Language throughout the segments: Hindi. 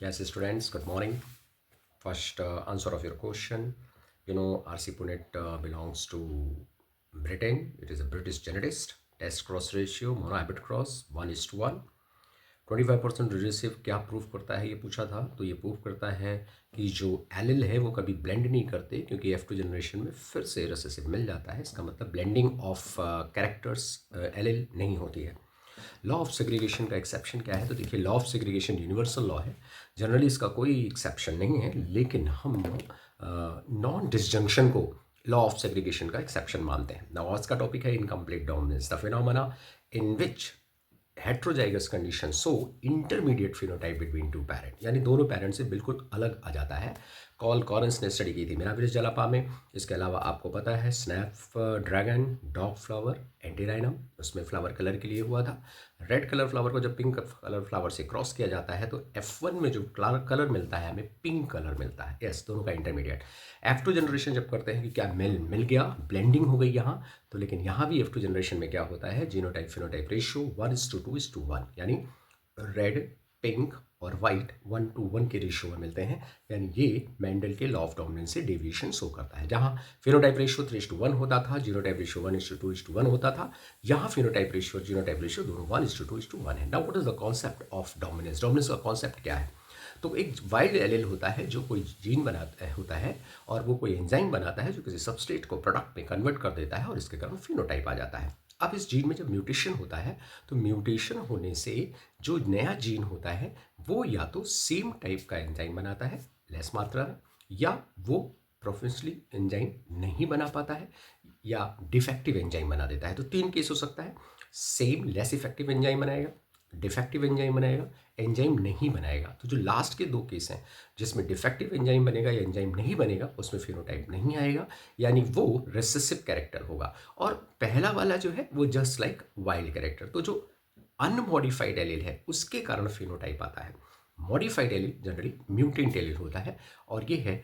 Yes, students, good morning. First answer of your question. R.C. Punnett belongs to Britain. It is a British genetist. Test cross ratio, monohabit cross, 1:1. 25% recessive क्या प्रूफ करता है, ये पूछा था। तो ये प्रूफ करता है कि जो एलिल है वो कभी ब्लेंड नहीं करते, क्योंकि F2 जनरेशन में फिर से रिसेसिव मिल जाता है। इसका मतलब ब्लेंडिंग ऑफ कैरेक्टर्स एलिल नहीं होती है। लॉ ऑफ सेग्रीगेशन का एक्सेप्शन क्या है? तो देखिए, law of segregation universal law है, जनरली इसका कोई एक्सेप्शन नहीं है, लेकिन हम नॉन डिसजंक्शन को लॉ ऑफ सेग्रीगेशन का एक्सेप्शन मानते हैं। नाउ आज का टॉपिक है incomplete dominance, the phenomena in which heterozygous condition so intermediate phenotype between two parent, यानी दोनों पेरेंट से बिल्कुल अलग आ जाता है। कॉल कॉरेंस ने स्टडी की थी मिराबिलिस जलापा में। इसके अलावा आपको पता है snap dragon, dog flower, antirrhinum, उसमें फ्लावर कलर के लिए हुआ था। रेड कलर फ्लावर को जब पिंक कलर फ्लावर से क्रॉस किया जाता है तो F1 में जो कलर मिलता है हमें पिंक कलर मिलता है। यस, दोनों का इंटरमीडिएट। F2 जनरेशन जब करते हैं कि क्या मिल गया, ब्लेंडिंग हो गई यहाँ, तो लेकिन यहाँ भी F2 जनरेशन में क्या होता है, जीनोटाइप फिनोटाइप रेशियो 1:2:1, यानी रेड, पिंक और वाइट 1:1 के रेशियो में मिलते हैं। यानी ये मेंडल के लॉ ऑफ डोमिनेंस से डेविएशन शो करता है। जहाँ फिनोटाइप रेशियो 3:1 होता था, जीनोटाइप रेशियो 1:2:1 होता था, यहाँ फिनोटाइप रेशियो और जीनोटाइप रेशियो दोनों 1:2:1 है। Now what is the concept of dominance? Dominance का कॉन्सेप्ट क्या है? तो एक वाइल्ड एलील होता है जो कोई जीन बनाता होता है, और वो कोई एंजाइम बनाता है जो किसी सबस्ट्रेट को प्रोडक्ट में कन्वर्ट कर देता है, और इसके कारण फिनोटाइप आ जाता है। अब इस जीन में जब म्यूटेशन होता है तो म्यूटेशन होने से जो नया जीन होता है वो या तो सेम टाइप का एंजाइम बनाता है लेस मात्रा में, या वो प्रोफेशनली एंजाइम नहीं बना पाता है, या डिफेक्टिव एंजाइम बना देता है। तो 3 केस हो सकता है, सेम लेस इफेक्टिव एंजाइम बनाएगा, डिफेक्टिव एंजाइम बनाएगा, एंजाइम नहीं बनाएगा। तो जो लास्ट के 2 केस हैं जिसमें डिफेक्टिव एंजाइम बनेगा या एंजाइम नहीं बनेगा, उसमें फिनोटाइप नहीं आएगा, यानी वो रिसेसिव कैरेक्टर होगा। और पहला वाला जो है वो जस्ट लाइक वाइल्ड कैरेक्टर। तो जो अनमॉडिफाइड एलील है उसके कारण फिनोटाइप आता है। Modified allele generally mutant allele होता है, और ये है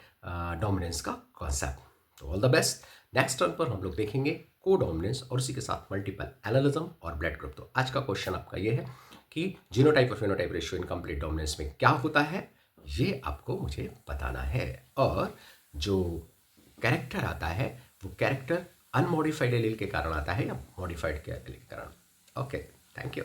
डोमिनेंस का कॉन्सेप्ट। तो all the best. Next turn पर हम लोग देखेंगे कोडोमिनेंस और उसी के साथ मल्टीपल एनालिज्म और ब्लड ग्रुप। तो आज का क्वेश्चन आपका ये है कि जीनोटाइप और phenotype ratio in complete dominance में क्या होता है, ये आपको मुझे बताना है। और जो कैरेक्टर आता है वो कैरेक्टर अनमॉडिफाइड एलील के कारण आता है या मॉडिफाइड के एलील के कारण। Okay, thank you.